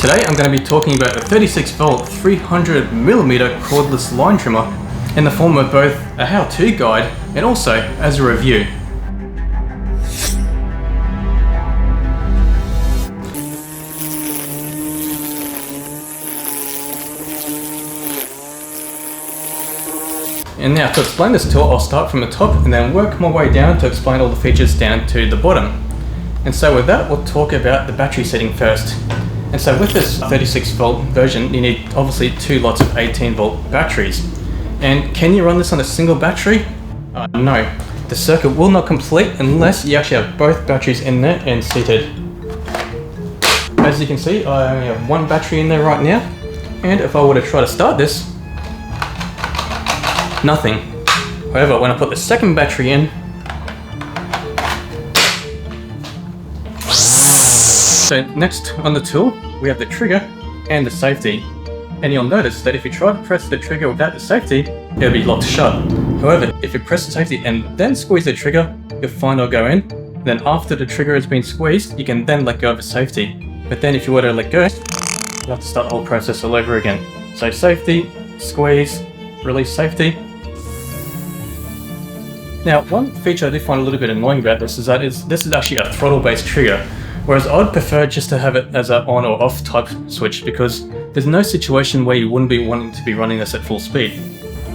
today I'm going to be talking about a 36 volt 300mm cordless line trimmer in the form of both a how-to guide and also as a review. And now to explain this tool, I'll start from the top and then work my way down to explain all the features down to the bottom. And so with that, we'll talk about the battery setting first. And so with this 36 volt version, you need obviously two lots of 18 volt batteries. And can you run this on a single battery? No. The circuit will not complete unless you actually have both batteries in there and seated. As you can see, I only have one battery in there right now. And if I were to try to start this, nothing. However, when I put the second battery in, so next on the tool, we have the trigger and the safety. And you'll notice that if you try to press the trigger without the safety, it'll be locked shut. However, if you press the safety and then squeeze the trigger, you'll find it'll go in. Then after the trigger has been squeezed, you can then let go of the safety. But then if you were to let go, you'll have to start the whole process all over again. So safety, squeeze, release safety. Now, one feature I do find a little bit annoying about this is that this is actually a throttle-based trigger. Whereas I'd prefer just to have it as an on or off type switch, because there's no situation where you wouldn't be wanting to be running this at full speed.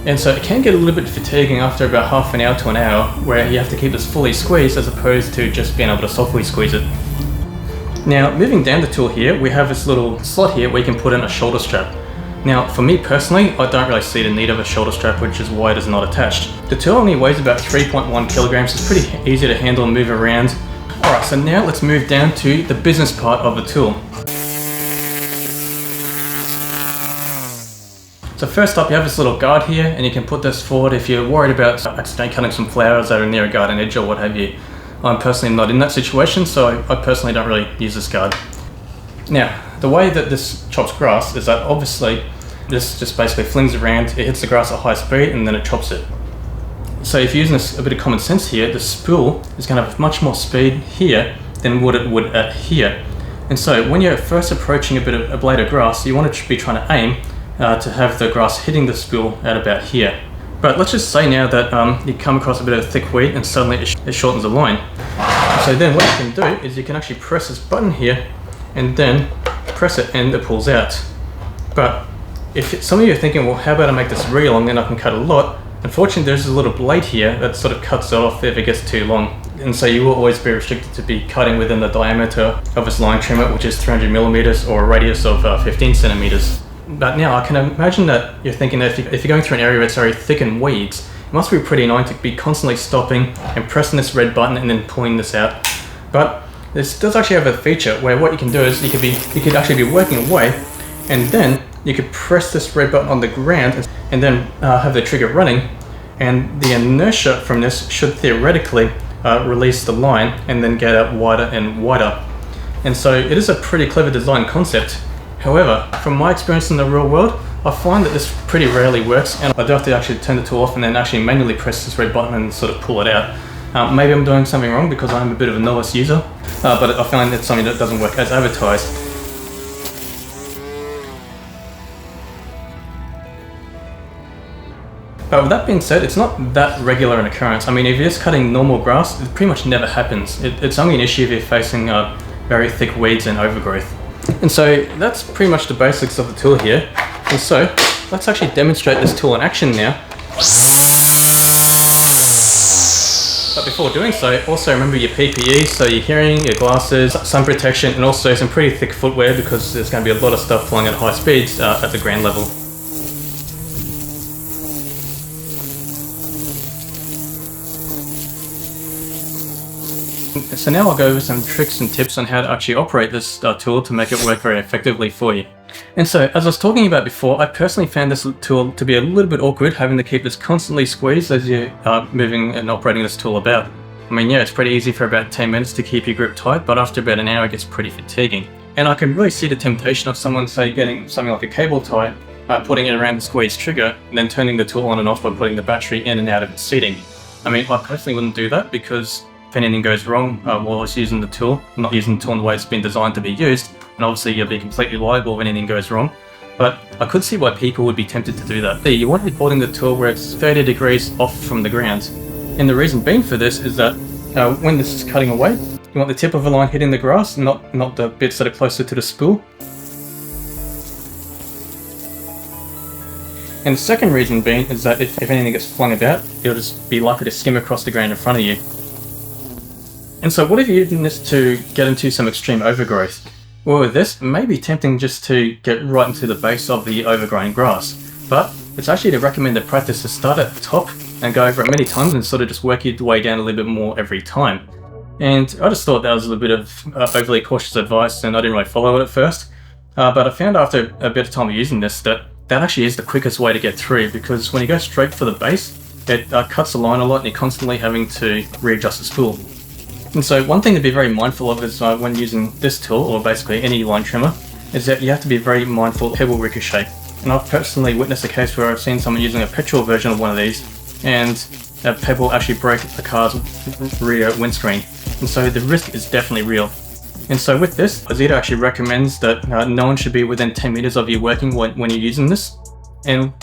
And so it can get a little bit fatiguing after about half an hour to an hour, where you have to keep this fully squeezed as opposed to just being able to softly squeeze it. Now, moving down the tool here, we have this little slot here where you can put in a shoulder strap. Now, for me personally, I don't really see the need of a shoulder strap, which is why it is not attached. The tool only weighs about 3.1 kilograms, it's pretty easy to handle and move around. Alright, so now let's move down to the business part of the tool. So first up, you have this little guard here, and you can put this forward if you're worried about accidentally cutting some flowers that are near a garden edge or what have you. I'm personally not in that situation, so I personally don't really use this guard. Now, the way that this chops grass is that obviously this just basically flings around, it hits the grass at high speed and then it chops it. So if you're using a bit of common sense here, the spool is going to have much more speed here than what it would at here. And so when you're first approaching a blade of grass, you want to be trying to aim to have the grass hitting the spool at about here. But let's just say now that you come across a bit of thick weed and suddenly it shortens the line. So then what you can do is you can actually press this button here and then press it and it pulls out. But if some of you are thinking, well, how about I make this really long and I can cut a lot? Unfortunately, there's a little blade here that sort of cuts it off if it gets too long. And so you will always be restricted to be cutting within the diameter of this line trimmer, which is 300mm or a radius of 15 centimeters. But now I can imagine that you're thinking that if you're going through an area that's very thick in weeds, it must be pretty annoying to be constantly stopping and pressing this red button and then pulling this out. But this does actually have a feature where what you can do is you could actually be working away, and then you could press this red button on the ground and then have the trigger running, and the inertia from this should theoretically release the line and then get out wider and wider. And so it is a pretty clever design concept. However, from my experience in the real world, I find that this pretty rarely works, and I do have to actually turn the tool off and then actually manually press this red button and sort of pull it out. Maybe I'm doing something wrong because I'm a bit of a novice user, but I find it's something that doesn't work as advertised. But with that being said, it's not that regular an occurrence. I mean, if you're just cutting normal grass, it pretty much never happens. It's only an issue if you're facing very thick weeds and overgrowth. And so that's pretty much the basics of the tool here. And so let's actually demonstrate this tool in action now. But before doing so, also remember your PPE, so your hearing, your glasses, sun protection, and also some pretty thick footwear because there's going to be a lot of stuff flying at high speeds at the ground level. So now I'll go over some tricks and tips on how to actually operate this tool to make it work very effectively for you. And so, as I was talking about before, I personally found this tool to be a little bit awkward, having to keep this constantly squeezed as you are moving and operating this tool about. I mean, yeah, it's pretty easy for about 10 minutes to keep your grip tight, but after about an hour it gets pretty fatiguing. And I can really see the temptation of someone, say, getting something like a cable tie, putting it around the squeeze trigger, and then turning the tool on and off by putting the battery in and out of its seating. I mean, I personally wouldn't do that because if anything goes wrong while it's using the tool, not using the tool in the way it's been designed to be used, and obviously you'll be completely liable if anything goes wrong. But I could see why people would be tempted to do that. You want to be holding the tool where it's 30 degrees off from the ground. And the reason being for this is that when this is cutting away, you want the tip of the line hitting the grass, not the bits that are closer to the spool. And the second reason being is that if anything gets flung about, it'll just be likely to skim across the ground in front of you. And so what if you're using this to get into some extreme overgrowth? Well, with this, it may be tempting just to get right into the base of the overgrown grass. But it's actually the recommended practice to start at the top and go over it many times and sort of just work your way down a little bit more every time. And I just thought that was a little bit of overly cautious advice, and I didn't really follow it at first. But I found after a bit of time of using this that actually is the quickest way to get through, because when you go straight for the base, it cuts the line a lot and you're constantly having to readjust the spool. And so one thing to be very mindful of is when using this tool, or basically any line trimmer, is that you have to be very mindful of pebble ricochet. And I've personally witnessed a case where I've seen someone using a petrol version of one of these, and a pebble actually broke the car's rear windscreen. And so the risk is definitely real. And so with this, Ozito actually recommends that no one should be within 10 meters of you working when you're using this. And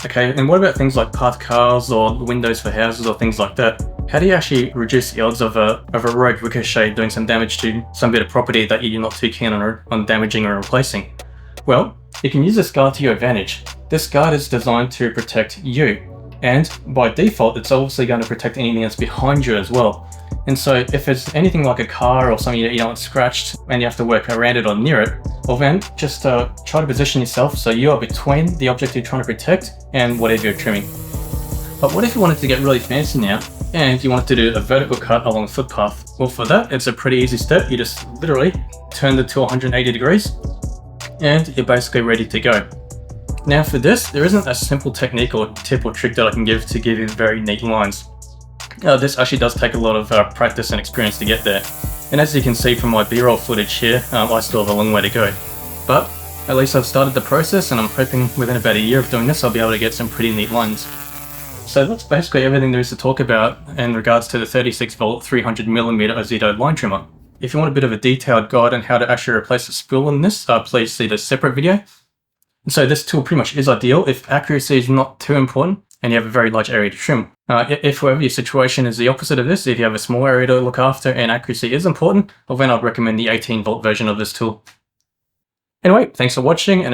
what about things like parked cars or windows for houses or things like that? How do you actually reduce the odds of a road ricochet doing some damage to some bit of property that you're not too keen on damaging or replacing? Well, you can use this guard to your advantage. This guard is designed to protect you, and by default, it's obviously going to protect anything that's behind you as well. And so if it's anything like a car or something that you don't want scratched and you have to work around it or near it, well then just try to position yourself so you are between the object you're trying to protect and whatever you're trimming. But what if you wanted to get really fancy now and you wanted to do a vertical cut along a footpath? Well, for that, it's a pretty easy step. You just literally turn the tool 180 degrees and you're basically ready to go. Now for this, there isn't a simple technique or tip or trick that I can give to give you very neat lines. This actually does take a lot of practice and experience to get there. And as you can see from my B-roll footage here, I still have a long way to go. But at least I've started the process, and I'm hoping within about a year of doing this, I'll be able to get some pretty neat lines. So that's basically everything there is to talk about in regards to the 36 volt 300mm Ozito line trimmer. If you want a bit of a detailed guide on how to actually replace the spool in this, please see the separate video. And so this tool pretty much is ideal if accuracy is not too important and you have a very large area to trim. If however your situation is the opposite of this, if you have a small area to look after and accuracy is important, well then I'd recommend the 18 volt version of this tool. Anyway, thanks for watching. And